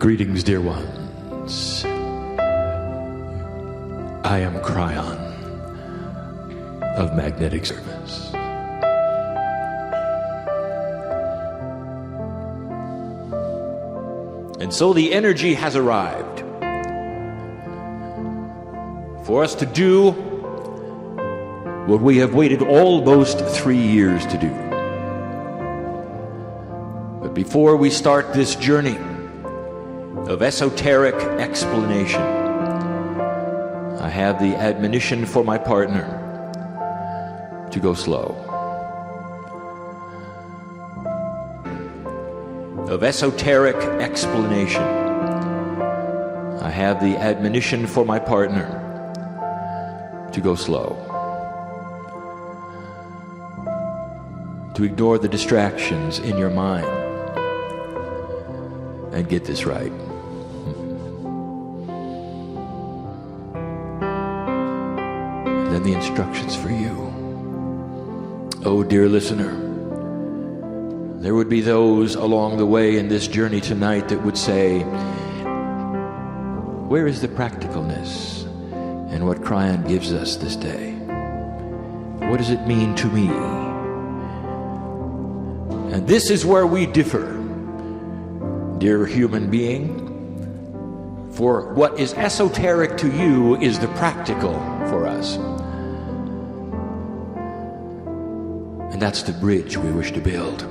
Greetings, dear ones. I am Cryon of Magnetic Service. And so the energy has arrived for us to do what we have waited almost 3 years to do. But before we start this journey of esoteric explanation, I have the admonition for my partner to go slow. Of esoteric explanation, I have the admonition for my partner to go slow. To ignore the distractions in your mind and get this right. And then the instructions for you. Oh, dear listener, there would be those along the way in this journey tonight that would say, where is the practicalness in what Cryon gives us this day? What does it mean to me? And this is where we differ, dear human being. For what is esoteric to you is the practical for us. And that's the bridge we wish to build.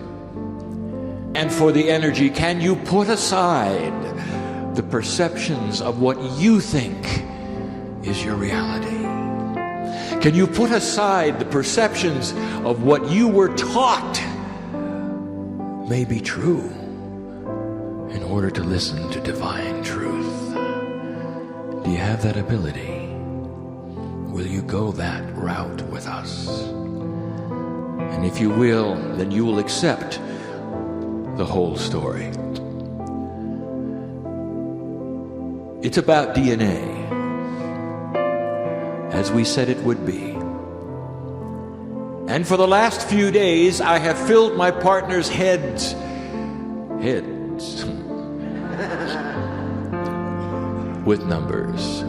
And for the energy, can you put aside the perceptions of what you think is your reality? Can you put aside the perceptions of what you were taught may be true in order to listen to divine truth? Do you have that ability? Will you go that route with us? And if you will, then you will accept the whole story. It's about DNA, as we said it would be. And for the last few days, I have filled my partner's heads with numbers.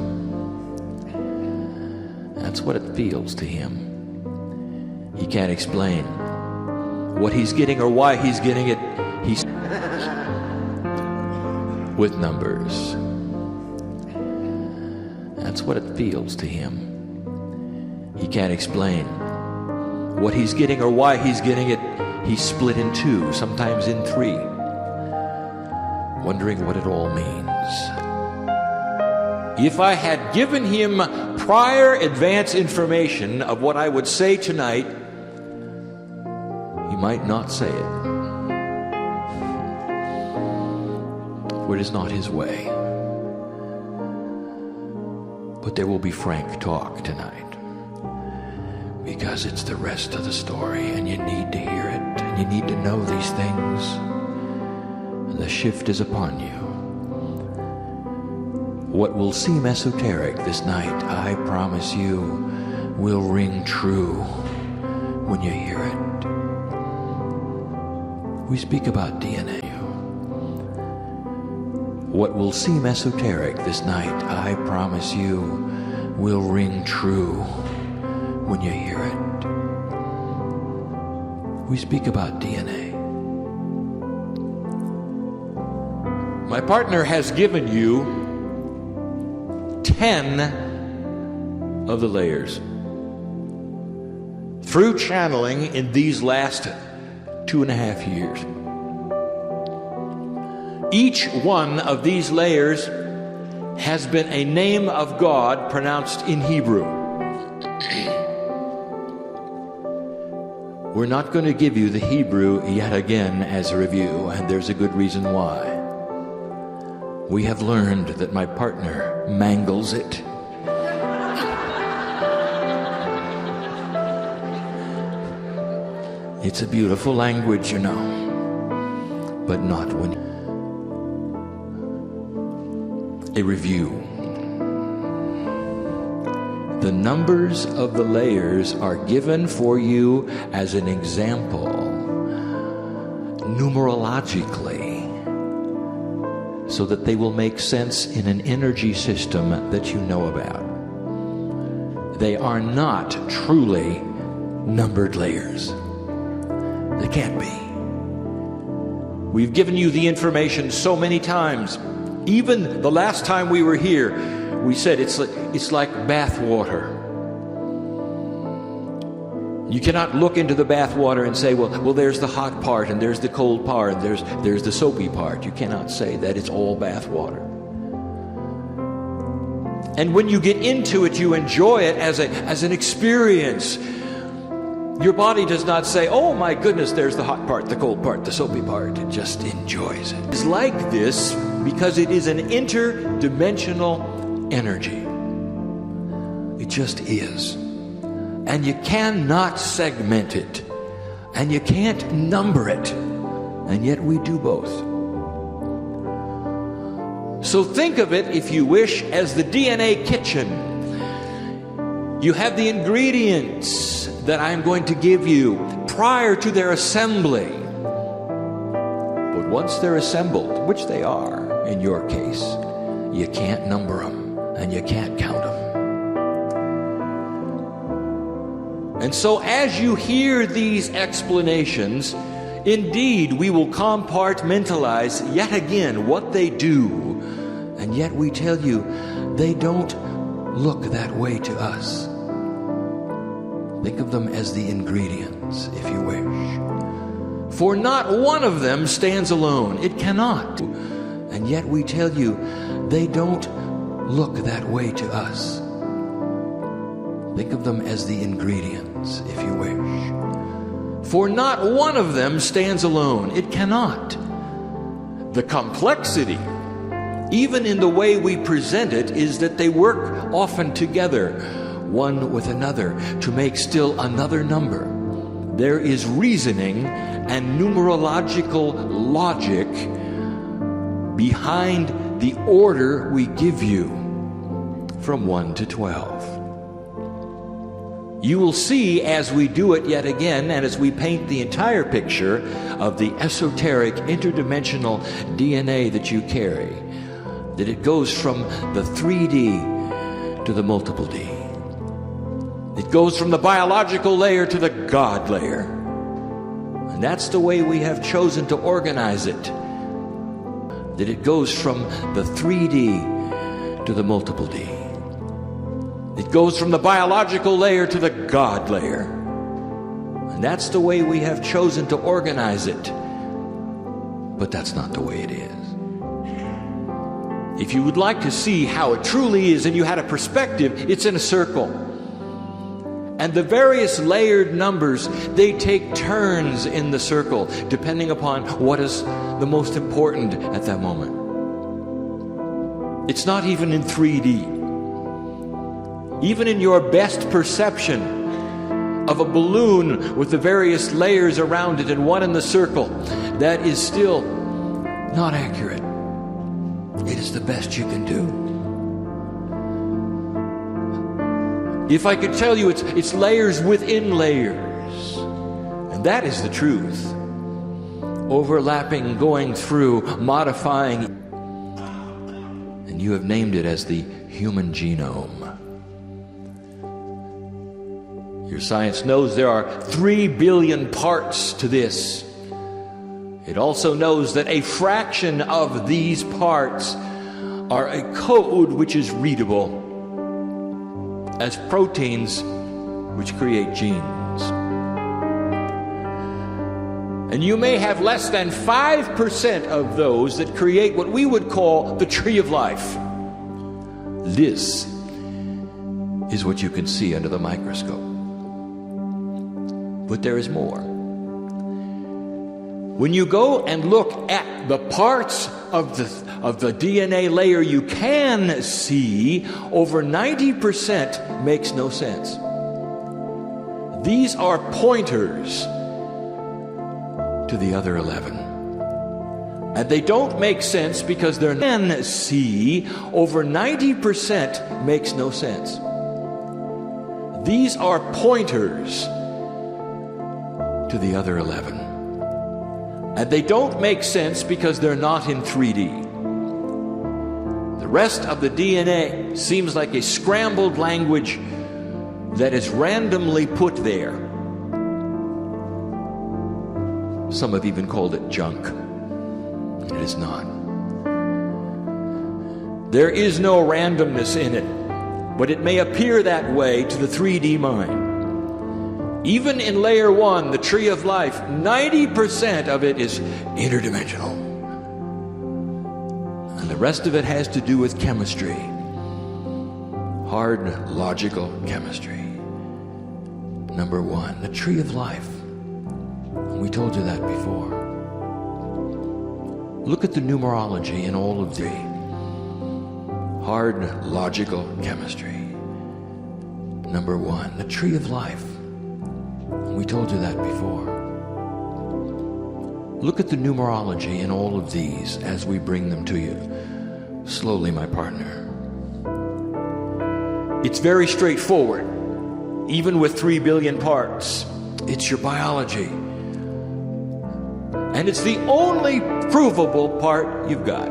That's what it feels to him. He can't explain what he's getting or why he's getting it. He's with numbers. That's what it feels to him. He can't explain what he's getting or why he's getting it. He's split in two, sometimes in three, wondering what it all means. If I had given him prior advance information of what I would say tonight, he might not say it. For it is not his way. But there will be frank talk tonight, because it's the rest of the story, and you need to hear it, and you need to know these things. And the shift is upon you. What will seem esoteric this night, I promise you, will ring true when you hear it. We speak about DNA. What will seem esoteric this night, I promise you, will ring true when you hear it. We speak about DNA. My partner has given you 10 of the layers through channeling in these last 2.5 years. Each one of these layers has been a name of God pronounced in Hebrew. We're not going to give you the Hebrew yet again as a review, and there's a good reason why. We have learned that my partner mangles it. It's a beautiful language, you know, but not when... A review. The numbers of the layers are given for you as an example, numerologically, so that they will make sense in an energy system that you know about. They are not truly numbered layers. They can't be. We've given you the information so many times. Even the last time we were here, we said it's like bath water. You cannot look into the bath water and say, well, there's the hot part and there's the cold part and there's the soapy part. You cannot say that. It's all bath water. And when you get into it, you enjoy it as an experience. Your body does not say, oh my goodness, there's the hot part, the cold part, the soapy part. It just enjoys it. It's like this because it is an interdimensional energy. It just is. And you cannot segment it. And you can't number it. And yet we do both. So think of it, if you wish, as the DNA kitchen. You have the ingredients that I'm going to give you prior to their assembly. But once they're assembled, which they are in your case, you can't number them and you can't count them. And so as you hear these explanations, indeed we will compartmentalize yet again what they do. And yet we tell you, they don't look that way to us. Think of them as the ingredients, if you wish. For not one of them stands alone. It cannot. And yet we tell you, they don't look that way to us. Think of them as the ingredients, if you wish. For not one of them stands alone. It cannot. The complexity, even in the way we present it, is that they work often together, one with another, to make still another number. There is reasoning and numerological logic behind the order we give you from 1 to 12. You will see as we do it yet again, and as we paint the entire picture of the esoteric interdimensional DNA that you carry, that it goes from the 3D to the multiple D. It goes from the biological layer to the God layer. And that's the way we have chosen to organize it. That it goes from the 3D to the multiple D. It goes from the biological layer to the God layer. And that's the way we have chosen to organize it. But that's not the way it is. If you would like to see how it truly is and you had a perspective, it's in a circle. And the various layered numbers, they take turns in the circle, depending upon what is the most important at that moment. It's not even in 3D. Even in your best perception of a balloon with the various layers around it and one in the circle, that is still not accurate. It is the best you can do. If I could tell you it's layers within layers, and that is the truth. Overlapping, going through, modifying, and you have named it as the human genome. Your science knows there are 3 billion parts to this. It also knows that a fraction of these parts are a code which is readable as proteins which create genes. And you may have less than 5% of those that create what we would call the tree of life. This is what you can see under the microscope. But there is more. When you go and look at the parts of the DNA layer you can see, over 90% makes no sense. These are pointers to the other 11. And they don't make sense because they're can see, over 90% makes no sense. These are pointers to the other 11. And they don't make sense because they're not in 3D. The rest of the DNA seems like a scrambled language that is randomly put there. Some have even called it junk. It is not. There is no randomness in it, but it may appear that way to the 3D mind. Even in layer 1, the tree of life, 90% of it is interdimensional. And the rest of it has to do with chemistry. Hard, logical chemistry. Number 1, the tree of life. We told you that before. Look at the numerology in all of the hard, logical chemistry. Number 1, the tree of life. We told you that before. Look at the numerology in all of these as we bring them to you. Slowly, my partner. It's very straightforward. Even with 3 billion parts, it's your biology. And it's the only provable part you've got.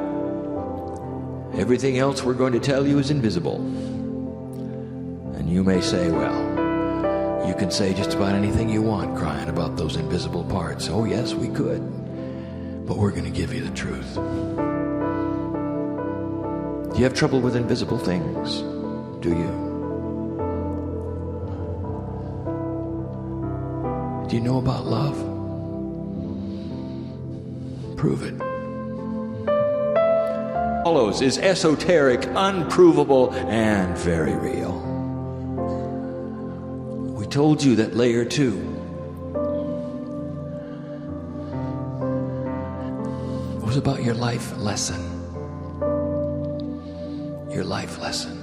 Everything else we're going to tell you is invisible. And you may say, well, you can say just about anything you want crying about those invisible parts. Oh yes, we could. But we're going to give you the truth. Do you have trouble with invisible things? Do you? Do you know about love? Prove it. Follows is esoteric, unprovable, and very real. We told you that layer 2 was about your life lesson. Your life lesson.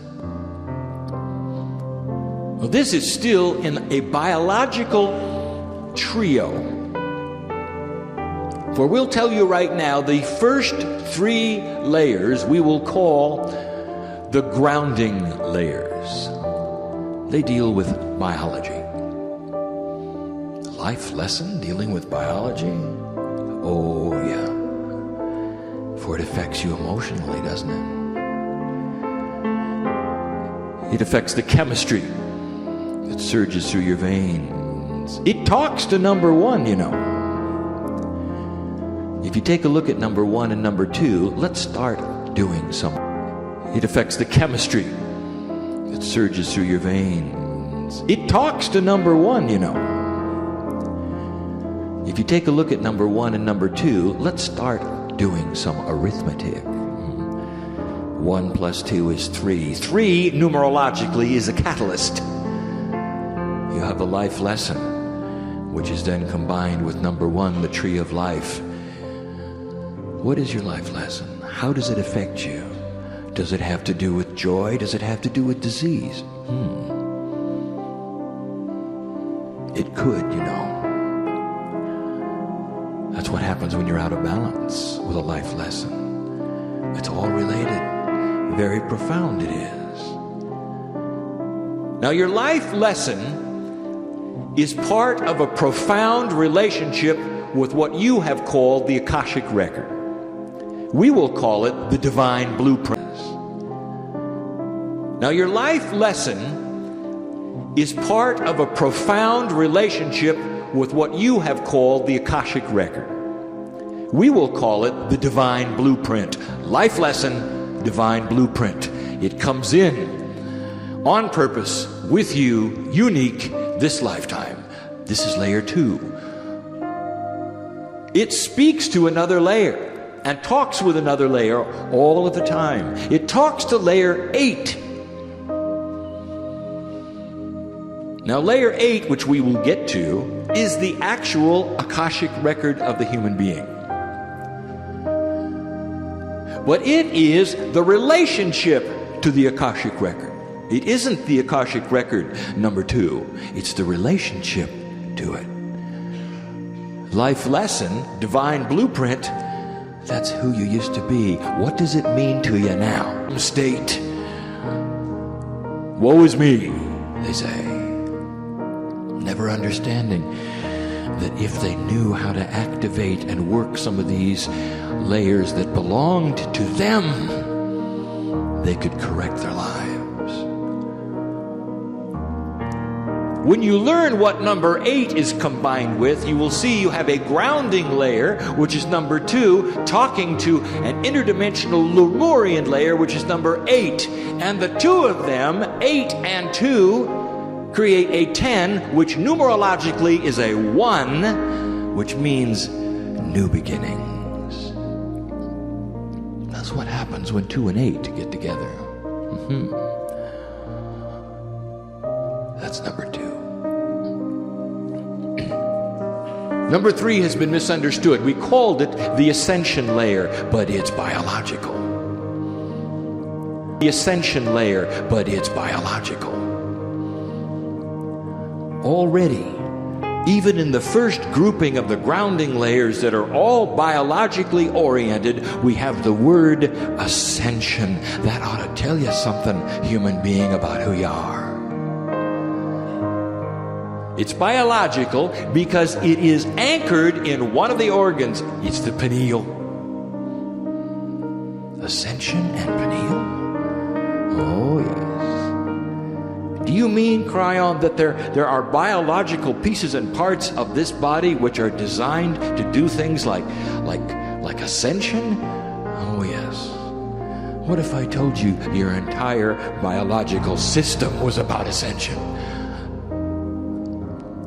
Well, this is still in a biological trio. For we'll tell you right now, the first 3 layers we will call the grounding layers. They deal with biology. Life lesson dealing with biology? Oh, yeah. For it affects you emotionally, doesn't it? It affects the chemistry that surges through your veins. It talks to number 1, you know. If you take a look at number 1 and number 2, let's start doing some. It affects the chemistry that surges through your veins. It talks to number 1, you know. If you take a look at number 1 and number 2, let's start doing some arithmetic. 1 plus 2 is 3. 3, numerologically, is a catalyst. You have a life lesson, which is then combined with number 1, the tree of life. What is your life lesson? How does it affect you? Does it have to do with joy? Does it have to do with disease? It could, you know. That's what happens when you're out of balance with a life lesson. It's all related. Very profound it is. Now, your life lesson is part of a profound relationship with what you have called the Akashic Record. We will call it the divine blueprint. Now, your life lesson is part of a profound relationship with what you have called the Akashic Record. We will call it the divine blueprint. Life lesson, divine blueprint. It comes in on purpose with you, unique, this lifetime. This is layer 2. It speaks to another layer and talks with another layer all of the time. It talks to layer 8. Now, layer 8, which we will get to, is the actual Akashic Record of the human being. But it is the relationship to the Akashic Record. It isn't the Akashic Record number 2. It's the relationship to it. Life lesson, divine blueprint, that's who you used to be. What does it mean to you now? State. Woe is me, they say. Never understanding that if they knew how to activate and work some of these layers that belonged to them, they could correct their lives. When you learn what number 8 is combined with, you will see you have a grounding layer, which is number 2, talking to an interdimensional Lemurian layer, which is number 8. And the two of them, 8 and 2, create a 10, which numerologically is a 1, which means new beginnings. That's what happens when 2 and 8 get together. That's number 2. Number 3 has been misunderstood. We called it the ascension layer, but it's biological. The ascension layer, but it's biological. Already, even in the first grouping of the grounding layers that are all biologically oriented, we have the word ascension. That ought to tell you something, human being, about who you are. It's biological because it is anchored in one of the organs. It's the pineal. Ascension and pineal? Oh, yes. Do you mean, Cryon, that there are biological pieces and parts of this body which are designed to do things like ascension? Oh, yes. What if I told you your entire biological system was about ascension?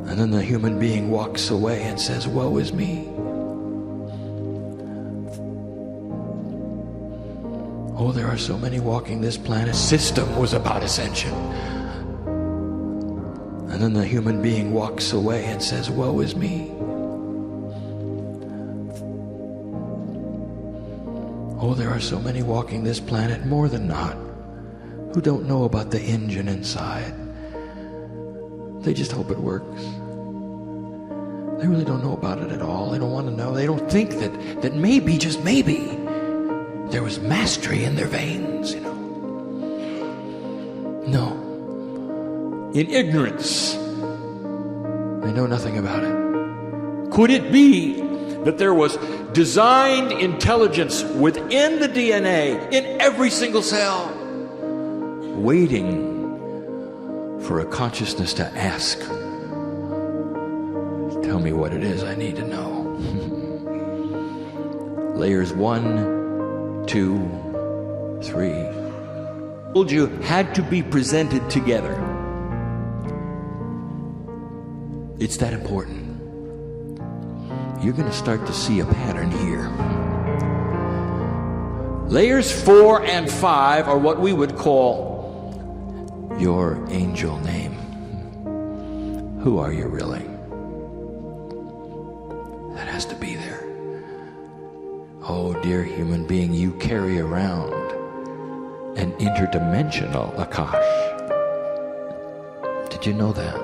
And then the human being walks away and says, woe is me. Oh, there are so many walking this planet. System was about ascension. And then the human being walks away and says, woe is me. Oh, there are so many walking this planet, more than not, who don't know about the engine inside. They just hope it works. They really don't know about it at all. They don't want to know. They don't think that maybe, just maybe, there was mastery in their veins, you know. No. In ignorance, they know nothing about it. Could it be that there was designed intelligence within the DNA, in every single cell, waiting for a consciousness to ask, tell me what it is I need to know? Layers 1, 2, 3. Told you had to be presented together. It's that important. You're going to start to see a pattern here. Layers 4 and 5 are what we would call your angel name. Who are you really? That has to be there. Oh, dear human being, you carry around an interdimensional Akash. Did you know that?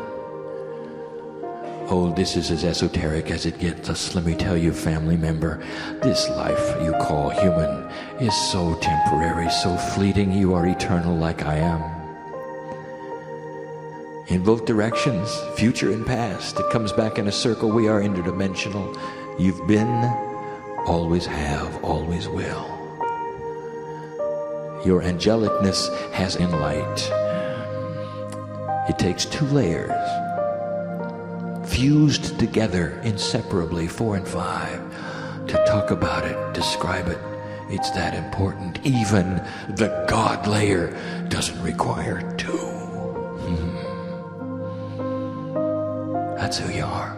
Oh, this is as esoteric as it gets. Let me tell you, family member, this life you call human is so temporary, so fleeting. You are eternal like I am. In both directions, future and past, it comes back in a circle. We are interdimensional. You've been, always have, always will. Your angelicness has in light. It takes 2 layers, fused together inseparably, 4 and 5, to talk about it, describe it. It's that important. Even the God layer doesn't require 2. That's who you are.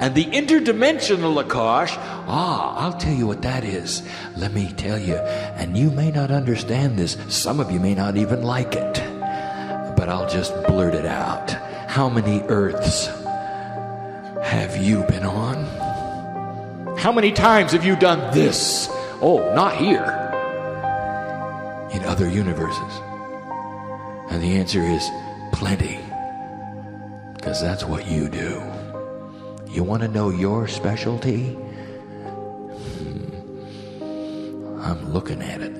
And the interdimensional Akash, I'll tell you what that is. Let me tell you, and you may not understand this. Some of you may not even like it, but I'll just blurt it out. How many Earths have you been on? How many times have you done this? Oh, not here. In other universes. And the answer is plenty. Because that's what you do. You want to know your specialty? I'm looking at it.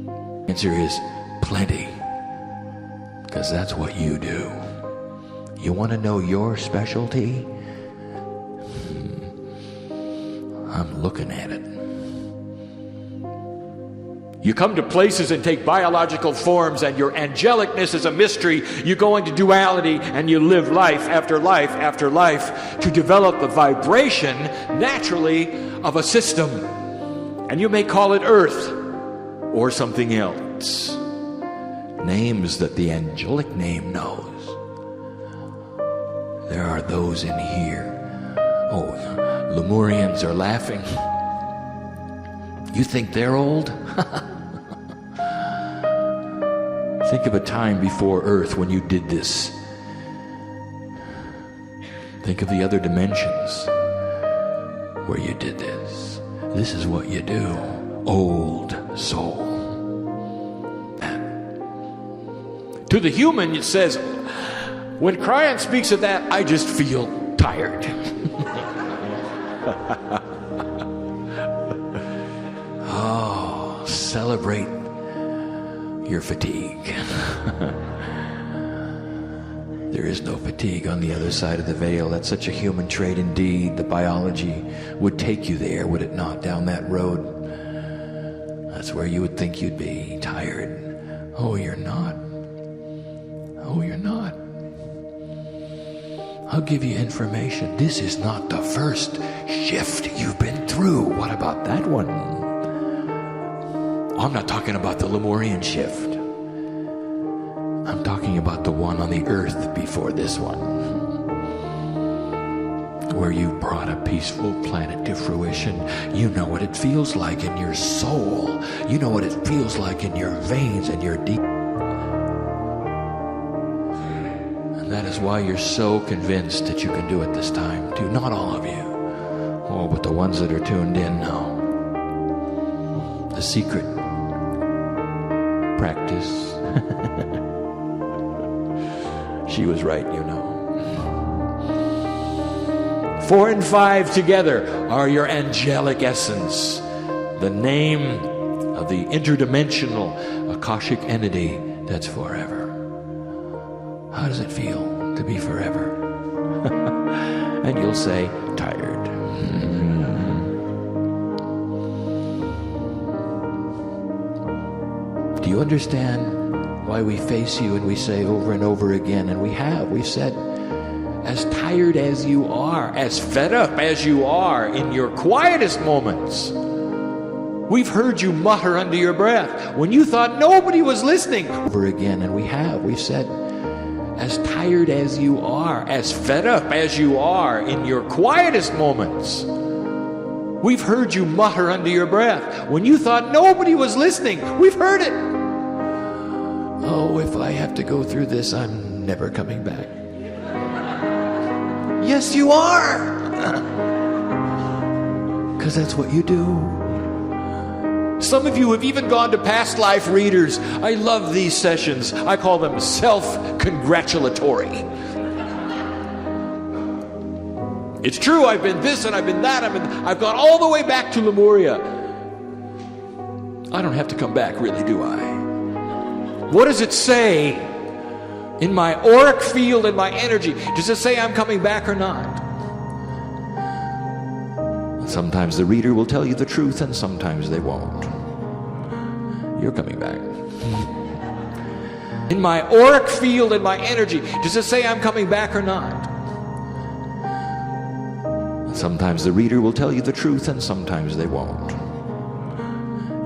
The answer is plenty. Because that's what you do. You want to know your specialty? I'm looking at it. You come to places and take biological forms, and your angelicness is a mystery. You go into duality and you live life after life after life to develop the vibration naturally of a system. And you may call it Earth or something else. Names that the angelic name knows. There are those in here. Oh, Lemurians are laughing. You think they're old? Think of a time before Earth when you did this. Think of the other dimensions where you did this. This is what you do, old soul. To the human, it says, when Kryon speaks of that, I just feel tired. Oh, celebrate your fatigue. There is no fatigue on the other side of the veil. That's such a human trait indeed. The biology would take you there, would it not, down that road? That's where you would think you'd be, tired. Oh, you're not. Oh, you're not. I'll give you information. This is not the first shift you've been through. What about that one? I'm not talking about the Lemurian shift. I'm talking about the one on the earth before this one, where you brought a peaceful planet to fruition. You know what it feels like in your soul. You know what it feels like in your veins and your deep. And that is why you're so convinced that you can do it this time too. Not all of you. Oh, but the ones that are tuned in know. The secret practice. She was right, you know. 4 and 5 together are your angelic essence, the name of the interdimensional Akashic entity that's forever. How does it feel to be forever? And you'll say, tired. Do you understand why we face you and we say over and over again, and we've said, as tired as you are, as fed up as you are in your quietest moments, we've heard you mutter under your breath when you thought nobody was listening. Over again, and we've said, as tired as you are, as fed up as you are in your quietest moments, we've heard you mutter under your breath when you thought nobody was listening. We've heard it. Oh, if I have to go through this, I'm never coming back. Yes, you are. Because that's what you do. Some of you have even gone to past life readers. I love these sessions. I call them self-congratulatory. It's true, I've been this and I've been that. I've gone all the way back to Lemuria. I don't have to come back, really, do I? What does it say in my auric field and my energy? Does it say I'm coming back or not? Sometimes the reader will tell you the truth and sometimes they won't. You're coming back. In my auric field and my energy, does it say I'm coming back or not? Sometimes the reader will tell you the truth and sometimes they won't.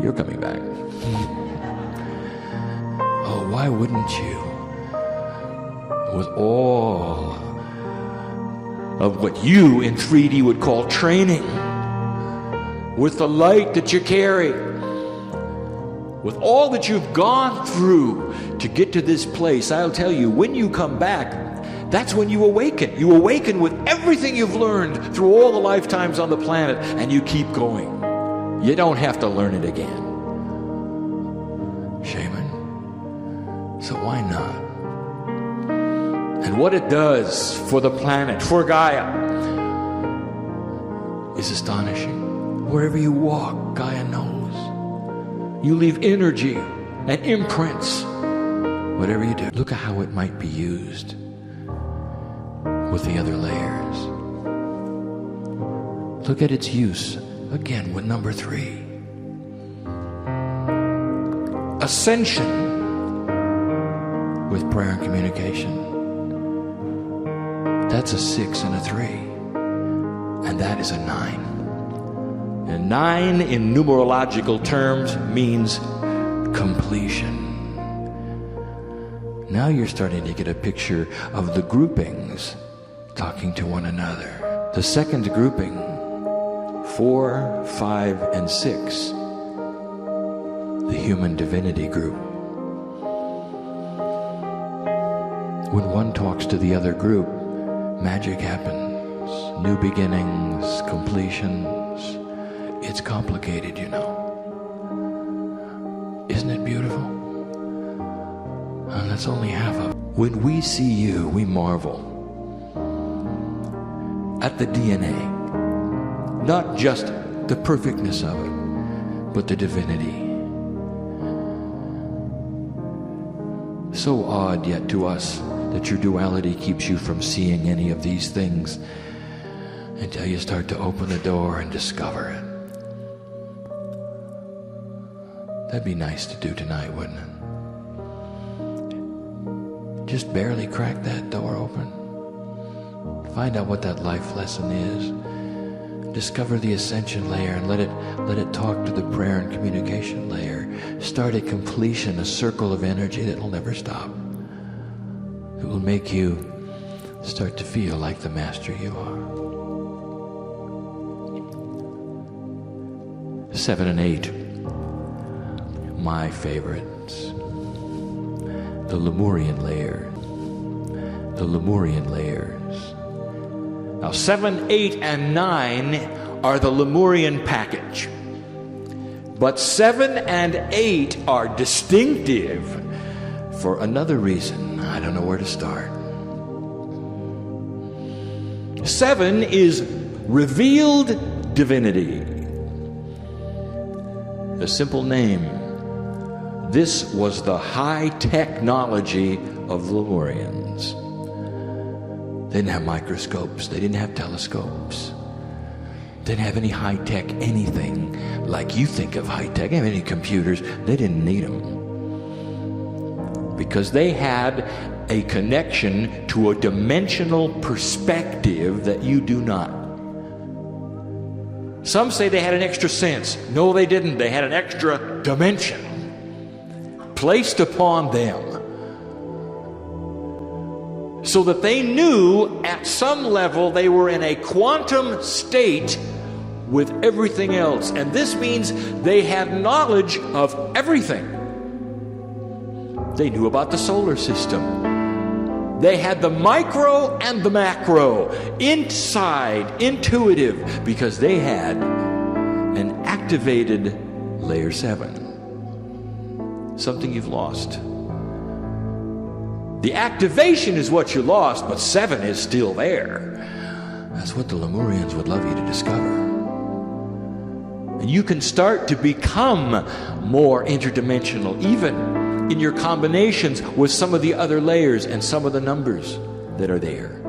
You're coming back. Oh, why wouldn't you? With all of what you in 3D would call training, with the light that you carry, with all that you've gone through to get to this place, I'll tell you, when you come back, that's when you awaken. You awaken with everything you've learned through all the lifetimes on the planet, and you keep going. You don't have to learn it again. Shaman. So why not? And what it does for the planet, for Gaia, is astonishing. Wherever you walk, Gaia knows. You leave energy and imprints. Whatever you do, look at how it might be used with the other layers. Look at its use again with number 3. ascension with prayer and communication. That's a 6 and a 3. And that is a 9. And 9 in numerological terms means completion. Now you're starting to get a picture of the groupings talking to one another. The second grouping, 4, 5, and 6, the human divinity group. When one talks to the other group, magic happens, new beginnings, completions. It's complicated, you know. Isn't it beautiful? And that's only half of it. When we see you, we marvel at the DNA. Not just the perfectness of it, but the divinity. So odd yet to us that your duality keeps you from seeing any of these things until you start to open the door and discover it. That'd be nice to do tonight, wouldn't it? Just barely crack that door open. Find out what that life lesson is. Discover the ascension layer and let it talk to the prayer and communication layer. Start a completion, a circle of energy that will never stop. It will make you start to feel like the master you are. 7 and 8, my favorites. The Lemurian layer. The Lemurian layers. Now 7, 8, and 9 are the Lemurian package. But 7 and 8 are distinctive for another reason. I don't know where to start. 7 is revealed divinity. A simple name. This was the high technology of the Lemurians. They didn't have microscopes. They didn't have telescopes. They didn't have any high-tech anything like you think of high-tech. They didn't have any computers. They didn't need them. Because they had a connection to a dimensional perspective that you do not. Some say they had an extra sense. No, they didn't. They had an extra dimension placed upon them, so that they knew at some level they were in a quantum state with everything else. And this means they had knowledge of everything. They knew about the solar system. They had the micro and the macro inside, intuitive, because they had an activated layer 7. Something you've lost. The activation is what you lost, but 7 is still there. That's what the Lemurians would love you to discover. And you can start to become more interdimensional, even in your combinations with some of the other layers and some of the numbers that are there.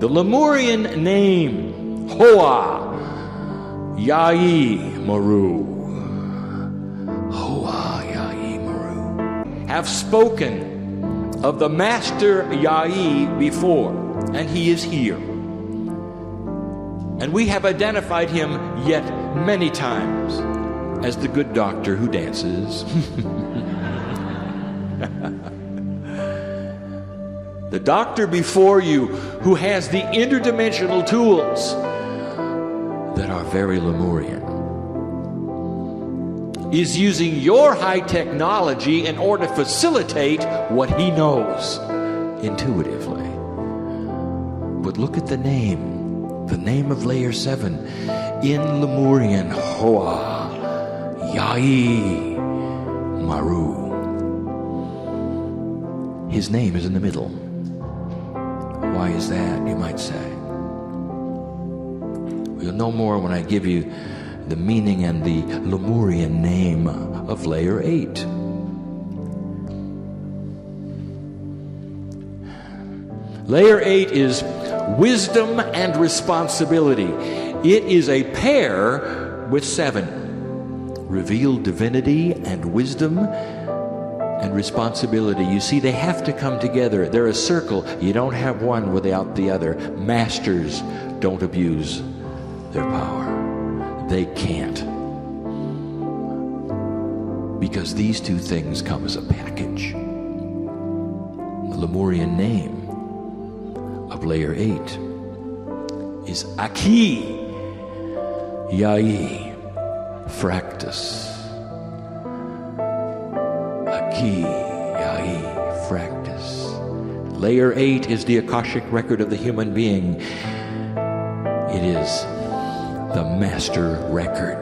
The Lemurian name, Hoa, Yai Maru, Hoa, Yai Maru, have spoken of the Master Yai before, and he is here. And we have identified him yet many times as the good doctor who dances. The doctor before you who has the interdimensional tools that are very Lemurian is using your high technology in order to facilitate what he knows intuitively. But look at the name of layer 7 in Lemurian, Hoa, Yai, Maru. His name is in the middle. Why is that, you might say? You'll know more when I give you the meaning and the Lemurian name of layer 8. Layer 8 is wisdom and responsibility. It is a pair with 7. reveal divinity and wisdom and responsibility. You see, they have to come together. They're a circle. You don't have one without the other. Masters don't abuse their power. They can't. Because these two things come as a package. The Lemurian name of layer 8 is Aki Yai Fractus. Aki Yai Fractus. Layer 8 is the Akashic record of the human being. It is the master record.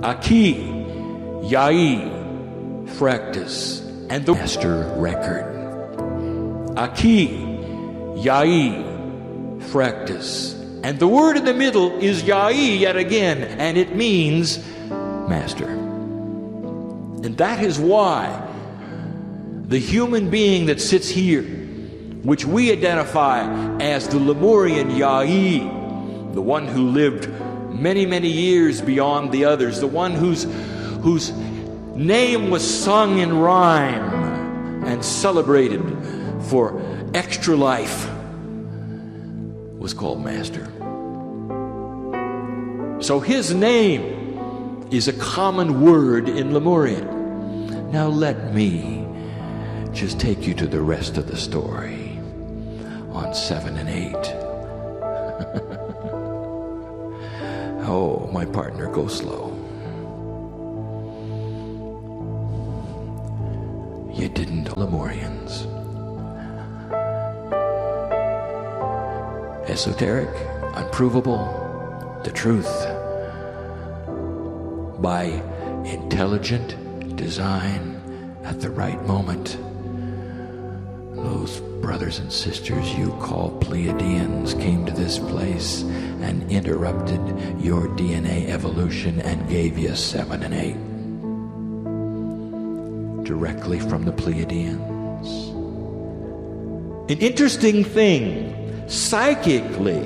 Aki Yai Fractus, and the master record. Aki Yai Fractus. And the word in the middle is Yai yet again, and it means master. And that is why the human being that sits here, which we identify as the Lemurian Yai, the one who lived many, many years beyond the others, the one whose name was sung in rhyme and celebrated for extra life, was called Master. So his name is a common word in Lemurian. Now let me just take you to the rest of the story on 7 and 8. Oh, my partner, go slow. You didn't know Lemurians. Esoteric, unprovable, the truth. By intelligent design at the right moment. Those brothers and sisters you call Pleiadians came to this place and interrupted your DNA evolution and gave you 7 and 8. Directly from the Pleiadians. An interesting thing, psychically,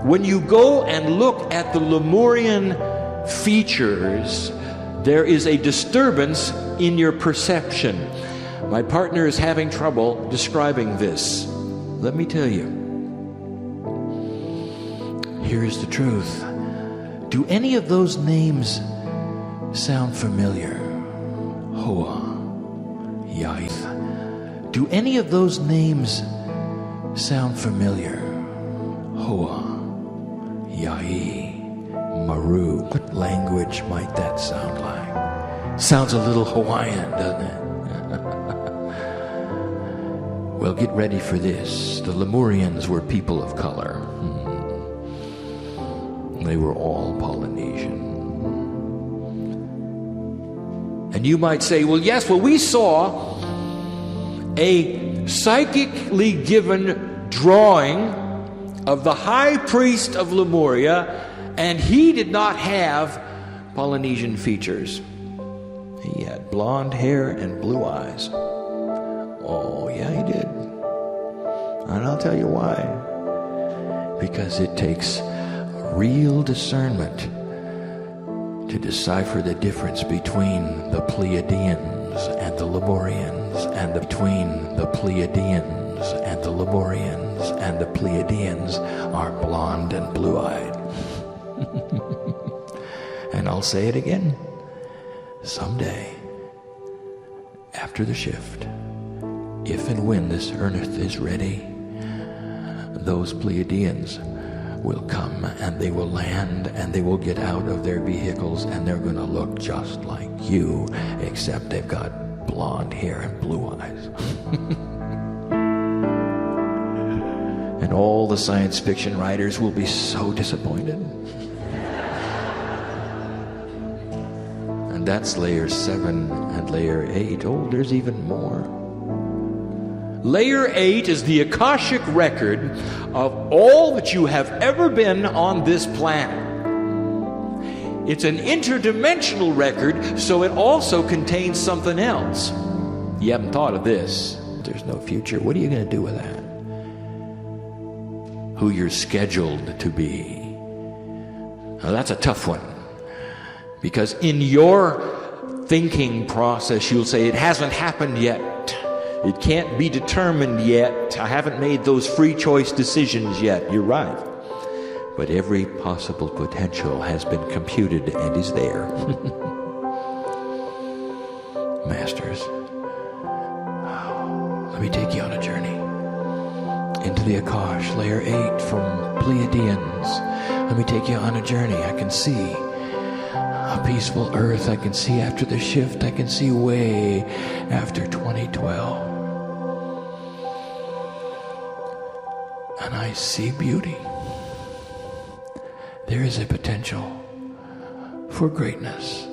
when you go and look at the Lemurian features, there is a disturbance in your perception. My partner is having trouble describing this. Let me tell you. Here is the truth. Do any of those names sound familiar? Hoa, Yaith. Do any of those names sound familiar? Hoa, Yai, Maru. What language might that sound like? Sounds a little Hawaiian, doesn't it? Well, get ready for this. The Lemurians were people of color. They were all Polynesian. And you might say, well, yes, we saw a psychically given drawing of the high priest of Lemuria, and he did not have Polynesian features. He had blonde hair and blue eyes. Oh, yeah, he did. And I'll tell you why. Because it takes real discernment to decipher the difference between the Pleiadians and the Lemurians, and between the Pleiadians and the Lemurians, and the Pleiadians are blonde and blue-eyed. And I'll say it again. Someday, after the shift, if and when this earth is ready, those Pleiadians will come and they will land and they will get out of their vehicles and they're going to look just like you, except they've got blonde hair and blue eyes. And all the science fiction writers will be so disappointed. And that's layer 7 and layer 8. Oh, there's even more. Layer 8 is the Akashic record of all that you have ever been on this planet. It's an interdimensional record, so it also contains something else. You haven't thought of this. There's no future. What are you going to do with that? Who you're scheduled to be. Now, that's a tough one. Because in your thinking process, you'll say, it hasn't happened yet. It can't be determined yet. I haven't made those free choice decisions yet. You're right. But every possible potential has been computed and is there. Masters, let me take you on a journey into the Akash, layer 8 from Pleiadians. Let me take you on a journey. I can see a peaceful earth. I can see after the shift. I can see way after 2012. And I see beauty. There is a potential for greatness.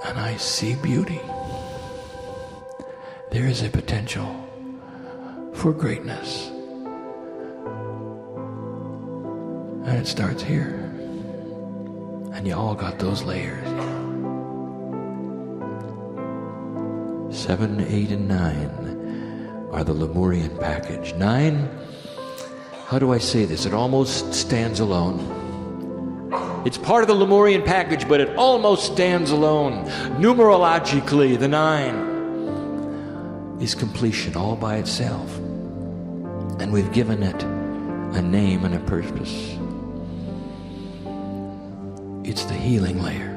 And I see beauty. There is a potential for greatness. And it starts here. And you all got those layers. 7, 8, and 9 are the Lemurian package. 9, how do I say this? It almost stands alone. It's part of the Lemurian package, but it almost stands alone. Numerologically, the 9 is completion all by itself. And we've given it a name and a purpose. It's the healing layer.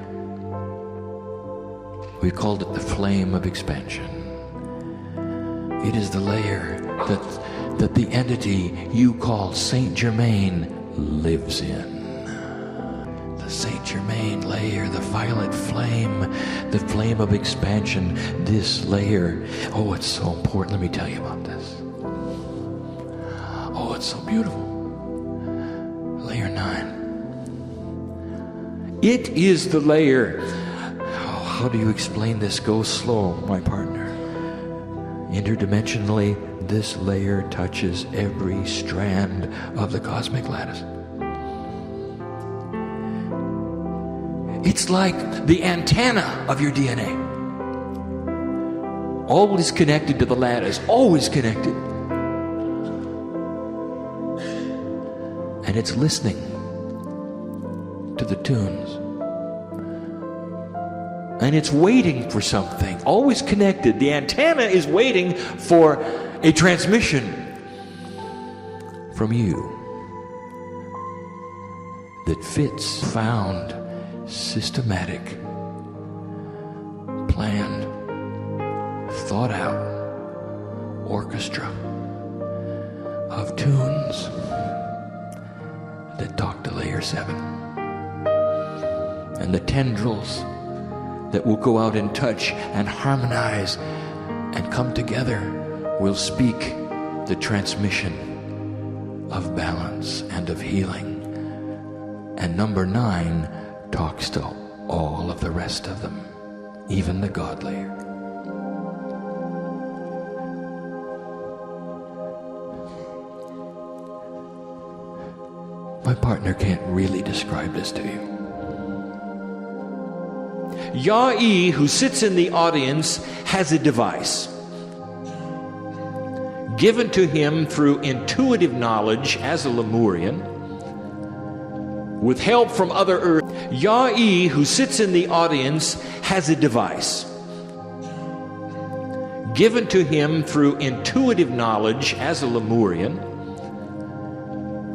We called it the flame of expansion. It is the layer that the entity you call Saint Germain lives in. The Saint Germain layer, the violet flame, the flame of expansion, this layer. Oh, it's so important. Let me tell you about this. Oh, it's so beautiful. Layer 9. It is the layer. Oh, how do you explain this? Go slow, my partner. Interdimensionally, this layer touches every strand of the cosmic lattice. It's like the antenna of your DNA. Always connected to the lattice, always connected. And it's listening to the tunes. And it's waiting for something, always connected. The antenna is waiting for a transmission from you that fits, found, systematic, planned, thought out orchestra of tunes that talk to layer 7. And the tendrils that will go out and touch and harmonize and come together will speak the transmission of balance and of healing. And number 9 talks to all of the rest of them, even the God layer. My partner can't really describe this to you. Yah-E, who sits in the audience, has a device given to him through intuitive knowledge as a Lemurian, with help from other Earth. Yah-E, who sits in the audience, has a device given to him through intuitive knowledge as a Lemurian,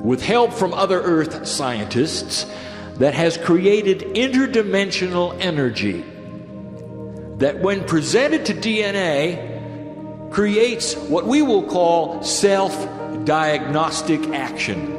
with help from other Earth scientists, that has created interdimensional energy that, when presented to DNA, creates what we will call self-diagnostic action.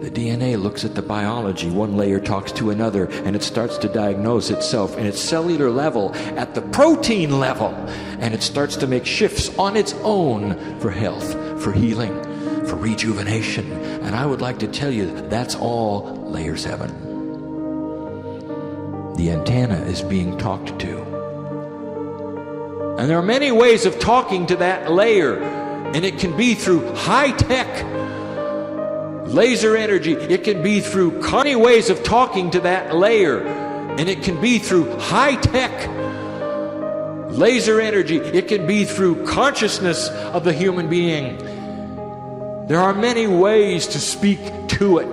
The DNA looks at the biology. One layer talks to another, and it starts to diagnose itself in its cellular level, at the protein level, and it starts to make shifts on its own for health, for healing, for rejuvenation. And I would like to tell you that's all layer 7. The antenna is being talked to. And there are many ways of talking to that layer, and it can be through high-tech laser energy. It can be through many ways of talking to that layer, and it can be through high-tech laser energy. It can be through consciousness of the human being. There are many ways to speak to it.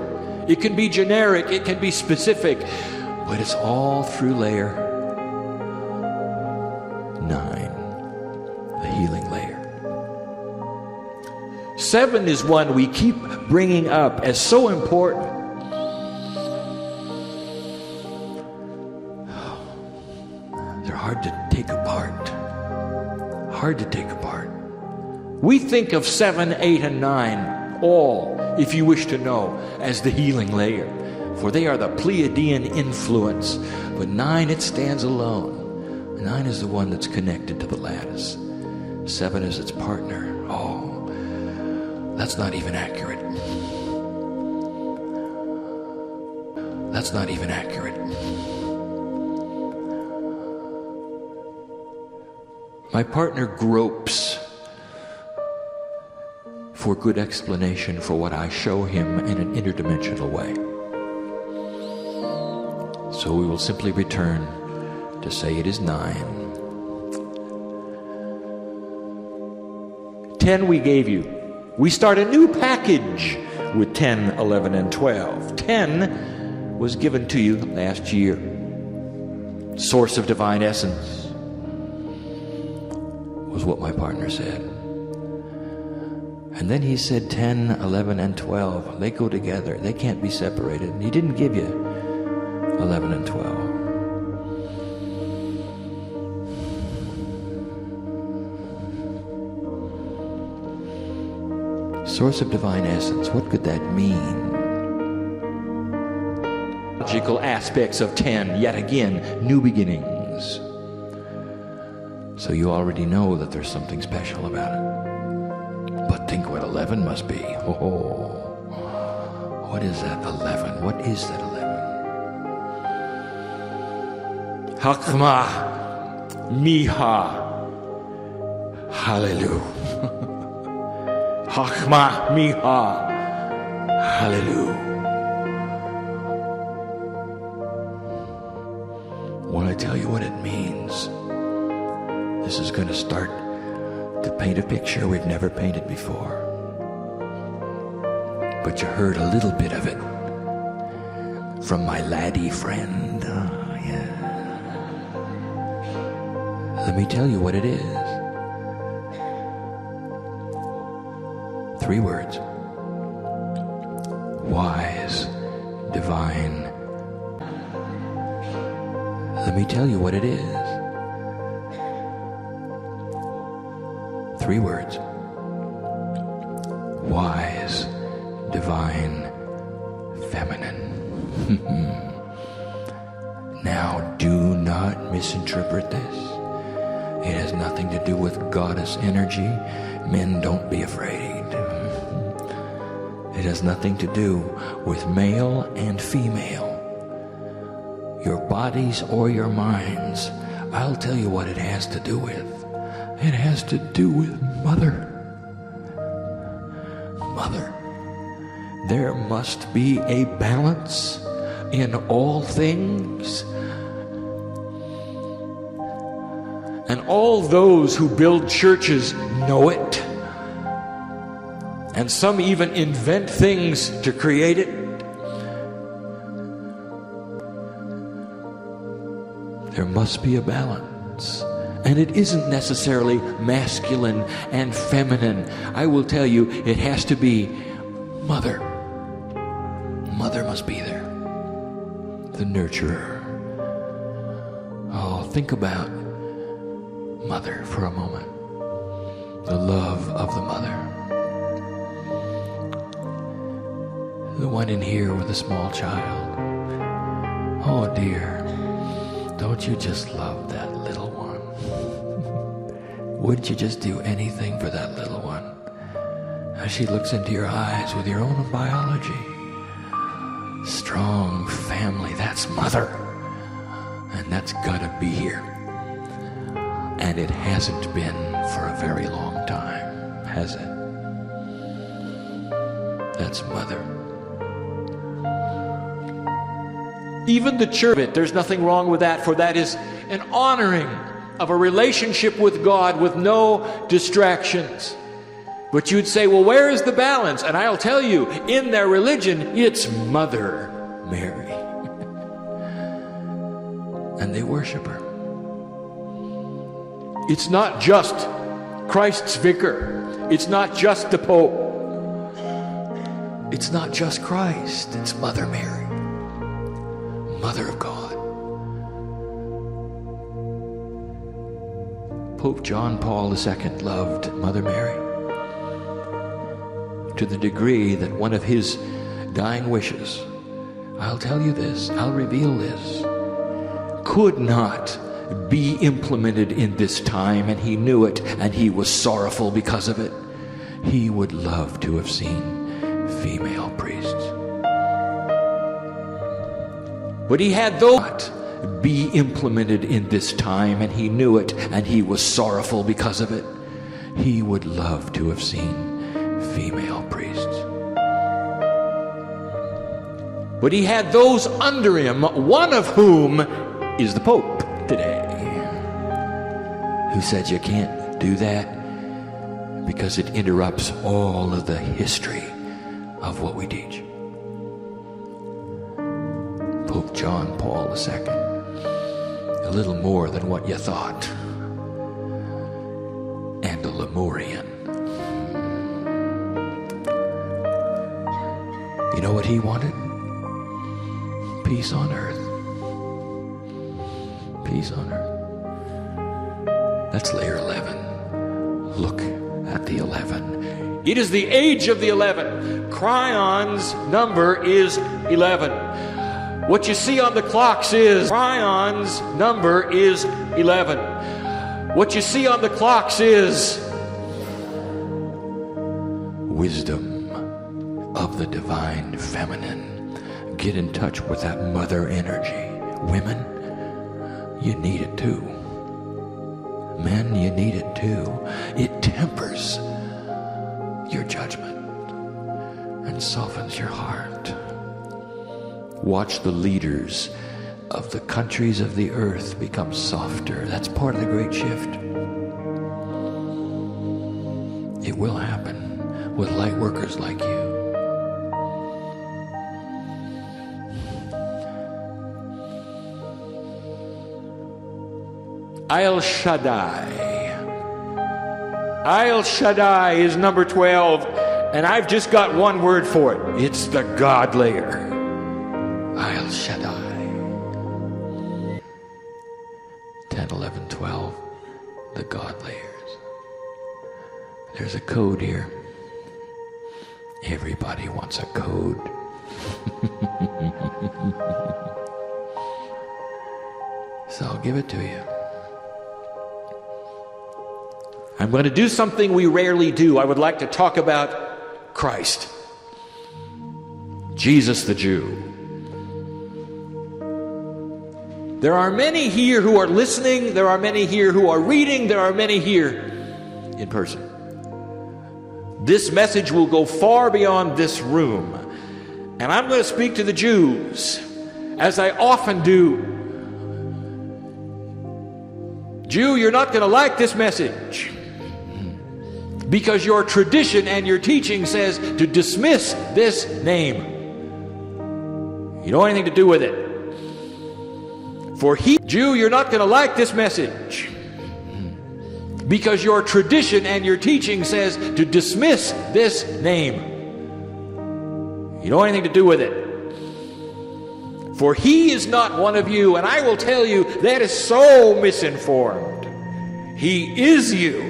It can be generic, it can be specific, but it's all through layer 9, the healing layer. 7 is one we keep bringing up as so important. They're hard to take apart. Hard to take apart. We think of 7, 8, and 9, all, if you wish to know, as the healing layer, for they are the Pleiadian influence. But 9, it stands alone. 9 is the one that's connected to the lattice. 7 is its partner. Oh, that's not even accurate. That's not even accurate. My partner gropes for good explanation for what I show him in an interdimensional way. So we will simply return to say it is 9. 10 we gave you. We start a new package with 10, 11, and 12. 10 was given to you last year. Source of divine essence was what my partner said. And then he said 10, 11, and 12. They go together. They can't be separated. And he didn't give you 11 and 12. Source of divine essence. What could that mean? Logical aspects of 10. Yet again, new beginnings. So you already know that there's something special about it. But think what 11 must be. Oh, what is that 11? What is that 11? Hakma Miha. Hallelujah. Hakma Miha. Hallelujah. When I tell you what it means, this is going to start to paint a picture we've never painted before. But you heard a little bit of it from my laddie friend. Yeah. Let me tell you what it is. 3 words. Wise, divine. Let me tell you what it is. 3 words. Wise, divine, feminine. Now, do not misinterpret this. It has nothing to do with goddess energy. Men, don't be afraid. It has nothing to do with male and female. Your bodies or your minds. I'll tell you what it has to do with. It has to do with mother. Mother. There must be a balance in all things. And all those who build churches know it. And some even invent things to create it. There must be a balance. And it isn't necessarily masculine and feminine. I will tell you, it has to be mother. Mother must be there. The nurturer. Oh, think about mother for a moment. The love of the mother. The one in here with a small child. Oh dear, don't you just love that little one? Wouldn't you just do anything for that little one? As she looks into your eyes with your own biology. Strong family, that's mother. And that's gotta be here. And it hasn't been for a very long time, has it? That's mother. Even the church, there's nothing wrong with that, for that is an honoring of a relationship with God with no distractions. But you'd say, well, where is the balance? And I'll tell you, in their religion, it's Mother Mary. And they worship her. It's not just Christ's vicar. It's not just the Pope. It's not just Christ. It's Mother Mary, Mother of God. Pope John Paul II loved Mother Mary to the degree that one of his dying wishes, I'll tell you this, I'll reveal this, could not be implemented in this time, and he knew it, and he was sorrowful because of it. He would love to have seen female priests. But he had those be implemented in this time, and he knew it, and he was sorrowful because of it. He would love to have seen female priests. But he had those under him, one of whom is the Pope today, who said you can't do that because it interrupts all of the history of what we teach. Pope John Paul II, a little more than what you thought, and a Lemurian. You know what he wanted? Peace on earth. Peace on earth. That's layer 11. Look at the 11. It is the age of the 11. Cryon's number is 11. What you see on the clocks is Cryon's number is 11. What you see on the clocks is wisdom of the divine feminine. Get in touch with that mother energy. Women, you need it too. Men, you need it too. It tempers your judgment and softens your heart. Watch the leaders of the countries of the earth become softer. That's part of the great shift. It will happen with light workers like you. El Shaddai. El Shaddai is number 12, and I've just got one word for it. It's the God layer. El Shaddai. 10, 11, 12, the God layers. There's a code here. Everybody wants a code. So I'll give it to you. I'm going to do something we rarely do. I would like to talk about Christ, Jesus the Jew. There are many here who are listening. There are many here who are reading. There are many here in person. This message will go far beyond this room. And I'm going to speak to the Jews, as I often do. Jew, you're not going to like this message, because your tradition and your teaching says to dismiss this name. You don't want anything to do with it. For Jew, you're not going to like this message, because your tradition and your teaching says to dismiss this name. You don't want anything to do with it. For he is not one of you, and I will tell you that is so misinformed. He is you.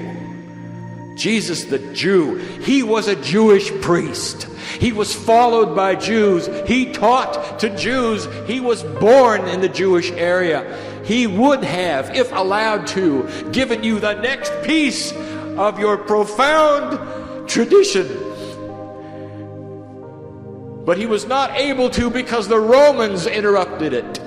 Jesus the Jew, he was a Jewish priest. He was followed by Jews. He taught to Jews. He was born in the Jewish area. He would have, if allowed to, given you the next piece of your profound tradition. But he was not able to because the Romans interrupted it.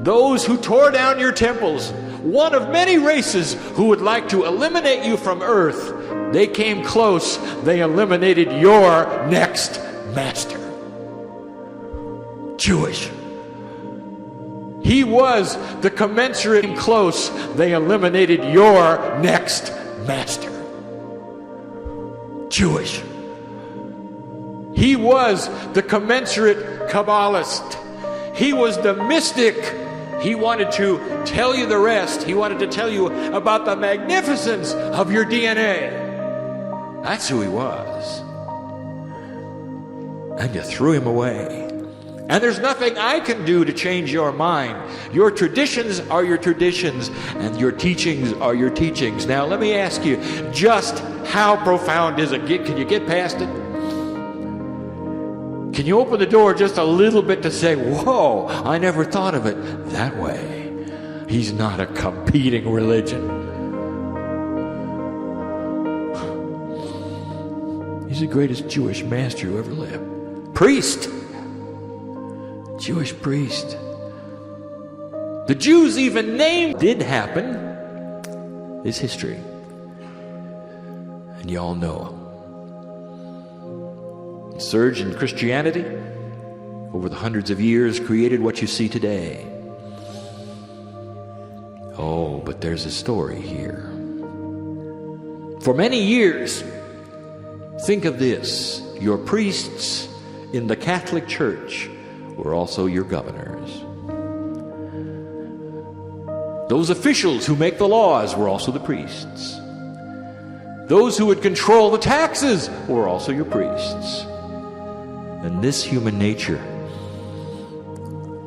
Those who tore down your temples, one of many races who would like to eliminate you from earth, they came close. They eliminated your next master. Jewish. He was the commensurate close. They eliminated your next master. Jewish. He was the commensurate Kabbalist. He was the mystic. He wanted to tell you the rest. He wanted to tell you about the magnificence of your DNA. That's who he was. And you threw him away. And there's nothing I can do to change your mind. Your traditions are your traditions, and your teachings are your teachings. Now, let me ask you, just how profound is it? Can you get past it? Can you open the door just a little bit to say, whoa, I never thought of it that way? He's not a competing religion. He's the greatest Jewish master who ever lived. Priest. Jewish priest. The Jews even named did happen is history. And you all know. The surge in Christianity over the hundreds of years created what you see today. Oh, but there's a story here. For many years, think of this, your priests in the Catholic Church were also your governors. Those officials who make the laws were also the priests. Those who would control the taxes were also your priests. And this human nature,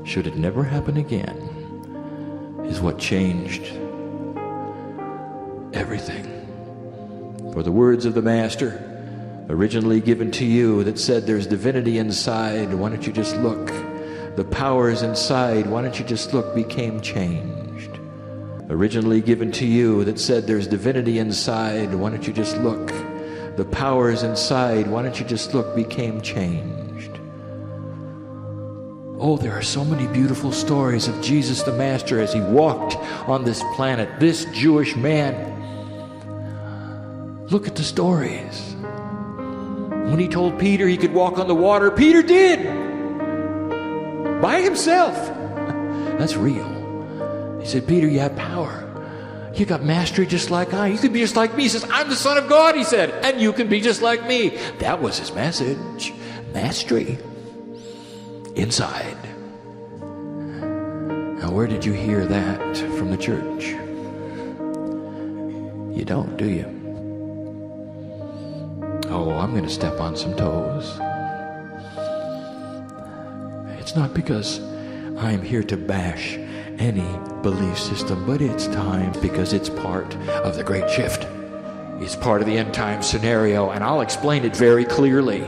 should it never happen again, is what changed everything. For the words of the Master, originally given to you, that said there's divinity inside, why don't you just look? The powers inside, why don't you just look, became changed. Originally given to you, that said there's divinity inside, why don't you just look? The powers inside, why don't you just look, became changed. Oh, there are so many beautiful stories of Jesus the Master as he walked on this planet, this Jewish man. Look at the stories. When he told Peter he could walk on the water, Peter did. By himself. That's real. He said, Peter, you have power. You got mastery just like I. You can be just like me. He says, I'm the Son of God, he said, and you can be just like me. That was his message. Mastery. Inside. Now, where did you hear that from the church? You don't, do you? Oh, I'm going to step on some toes. It's not because I'm here to bash any belief system, but it's time because it's part of the great shift. It's part of the end time scenario, and I'll explain it very clearly.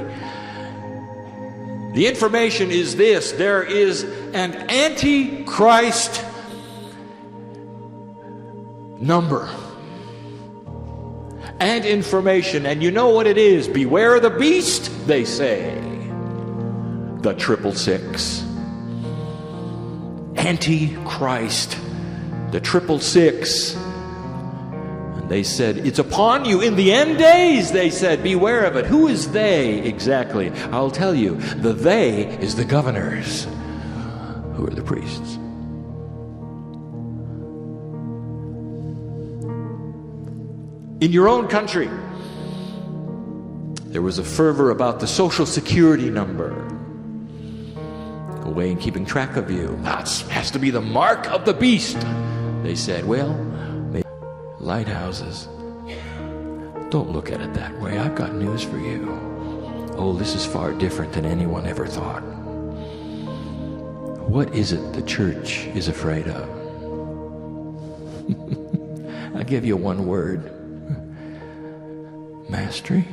The information is this: there is an Antichrist number and information, and you know what it is. Beware of the beast, they say. The 666. Antichrist. The 666. And they said, it's upon you in the end days, they said. Beware of it. Who is they exactly? I'll tell you. The they is the governors, who are the priests. In your own country, there was a fervor about the Social Security number, a way in keeping track of you. That has to be the mark of the beast, they said. Well, maybe lighthouses. Don't look at it that way. I've got news for you. Oh, this is far different than anyone ever thought. What is it the church is afraid of? I'll give you one word. Mastery?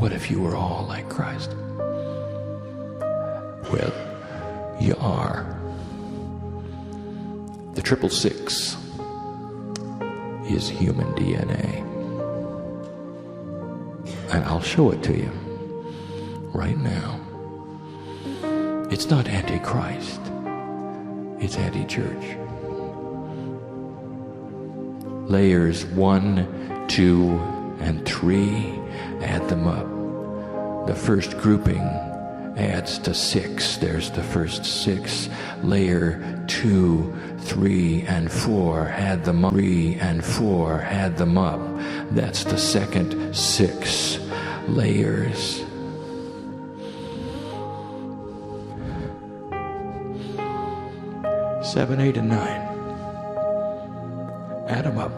What if you were all like Christ? Well, you are. The 666 is human DNA. And I'll show it to you right now. It's not anti-Christ. It's anti-church. Layers 1, 2, and 3, add them up. The first grouping adds to 6. There's the first 6. Layer 2, 3, and 4. Add them up. 3 and 4. Add them up. That's the second 6 layers. Seven, 8, and 9. Add them up.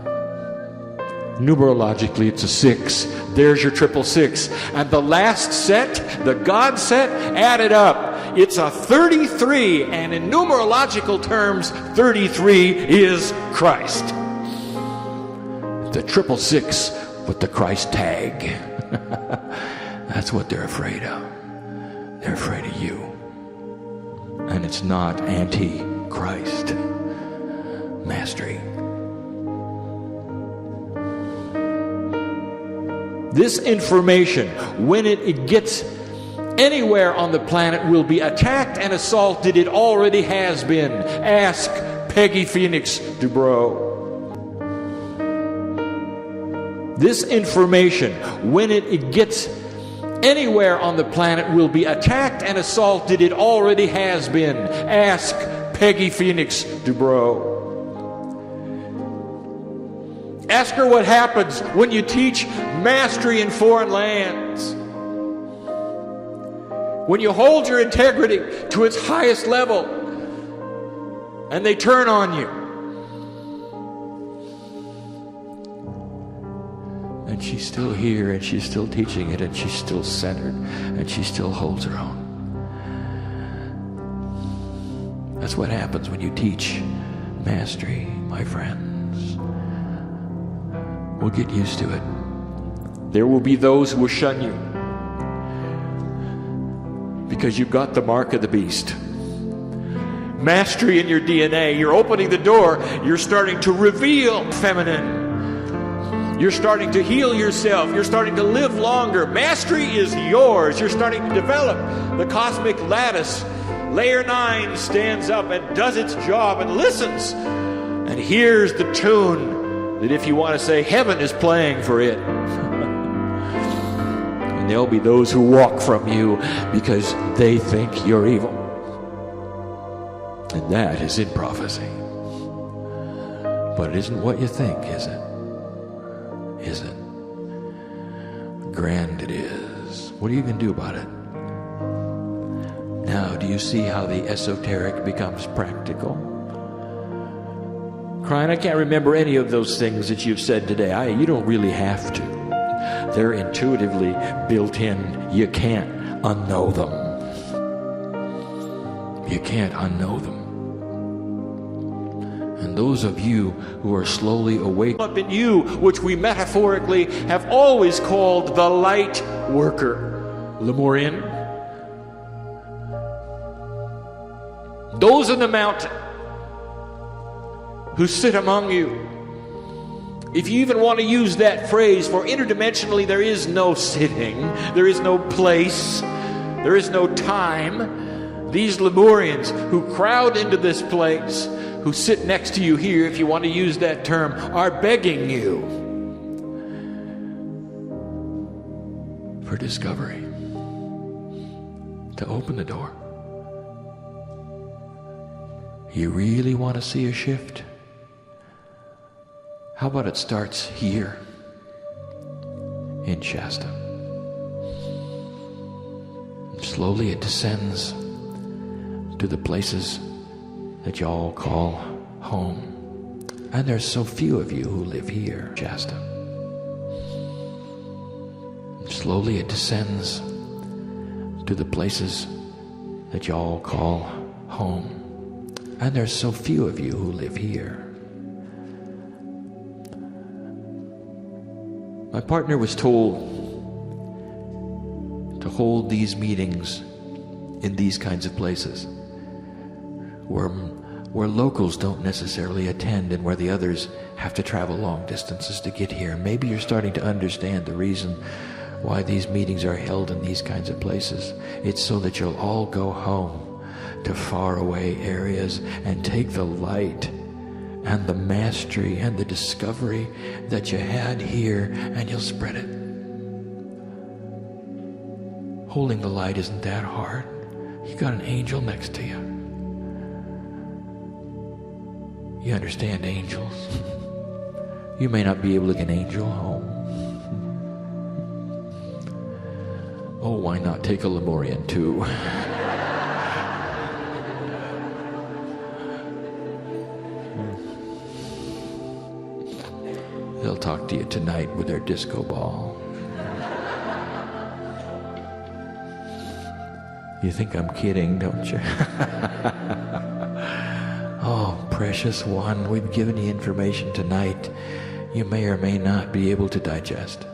Numerologically, it's a 6. There's your triple 6. And the last set, the God set, add it up. It's a 33. And in numerological terms, 33 is Christ. The triple 6 with the Christ tag. That's what they're afraid of. They're afraid of you. And it's not anti-Christ mastery. This information, when it gets anywhere on the planet, will be attacked and assaulted. It already has been. Ask Peggy Phoenix Dubrow. This information, when it gets anywhere on the planet, will be attacked and assaulted. It already has been. Ask Peggy Phoenix Dubrow. Ask her what happens when you teach mastery in foreign lands. When you hold your integrity to its highest level and they turn on you. And she's still here and she's still teaching it and she's still centered and she still holds her own. That's what happens when you teach mastery, my friends. We'll get used to it. There will be those who will shun you because you've got the mark of the beast. Mastery in your DNA. You're opening the door. You're starting to reveal feminine. You're starting to heal yourself. You're starting to live longer. Mastery is yours. You're starting to develop the cosmic lattice. Layer 9 stands up and does its job and listens and hears the tune that, if you want to say, heaven is playing for it. And there'll be those who walk from you because they think you're evil. And that is in prophecy. But it isn't what you think, is it? Is it? Grand it is. What are you going to do about it? Now, do you see how the esoteric becomes practical? Crying, I can't remember any of those things that you've said today. You don't really have to. They're intuitively built in. You can't unknow them. You can't unknow them. And those of you who are slowly awakening up in you, which we metaphorically have always called the light worker, Lemurian. Those in the mountain who sit among you. If you even want to use that phrase, for interdimensionally there is no sitting, there is no place, there is no time. These Lemurians who crowd into this place, who sit next to you here, if you want to use that term, are begging you for discovery, to open the door. You really want to see a shift? How about it starts here in Shasta? And slowly it descends to the places that you all call home. And there's so few of you who live here, Shasta. And slowly it descends to the places that you all call home. And there's so few of you who live here. My partner was told to hold these meetings in these kinds of places where locals don't necessarily attend and where the others have to travel long distances to get here. Maybe you're starting to understand the reason why these meetings are held in these kinds of places. It's so that you'll all go home to faraway areas and take the light and the mastery and the discovery that you had here, and you'll spread it. Holding the light isn't that hard. You got an angel next to you. You understand angels? You may not be able to get an angel home. Oh, why not take a Lemurian too? They'll talk to you tonight with their disco ball. You think I'm kidding, don't you? Oh, precious one, we've given you information tonight you may or may not be able to digest.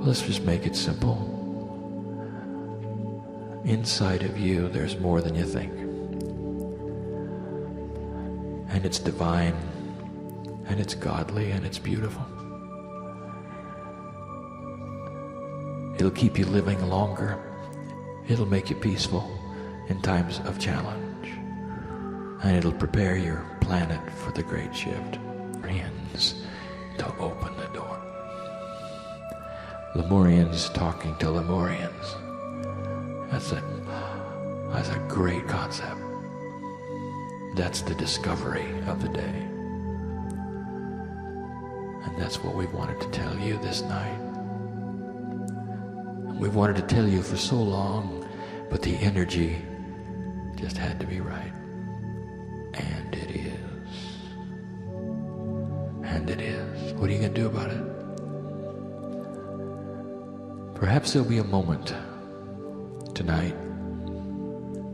Let's just make it simple. Inside of you, there's more than you think. And it's divine, and it's godly, and it's beautiful. It'll keep you living longer. It'll make you peaceful in times of challenge. And it'll prepare your planet for the great shift. Lemurians to open the door. Lemurians talking to Lemurians. That's a great concept. That's the discovery of the day. And that's what we wanted to tell you this night. We've wanted to tell you for so long, but the energy just had to be right. And it is. And it is. What are you going to do about it? Perhaps there'll be a moment tonight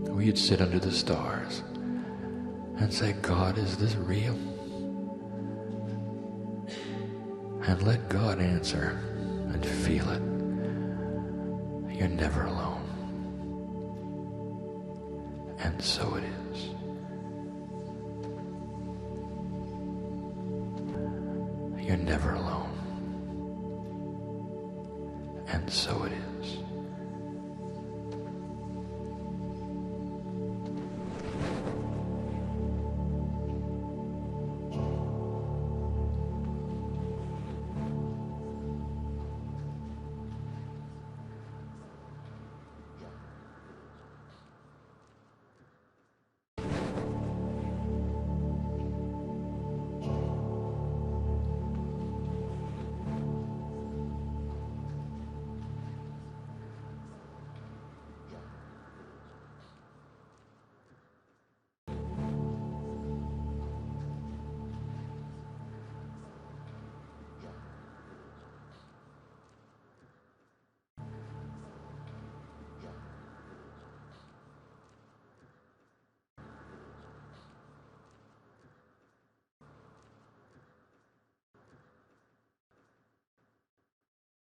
where you'd sit under the stars and say, God, is this real? And let God answer and feel it. You're never alone. And so it is. You're never alone. And so it is.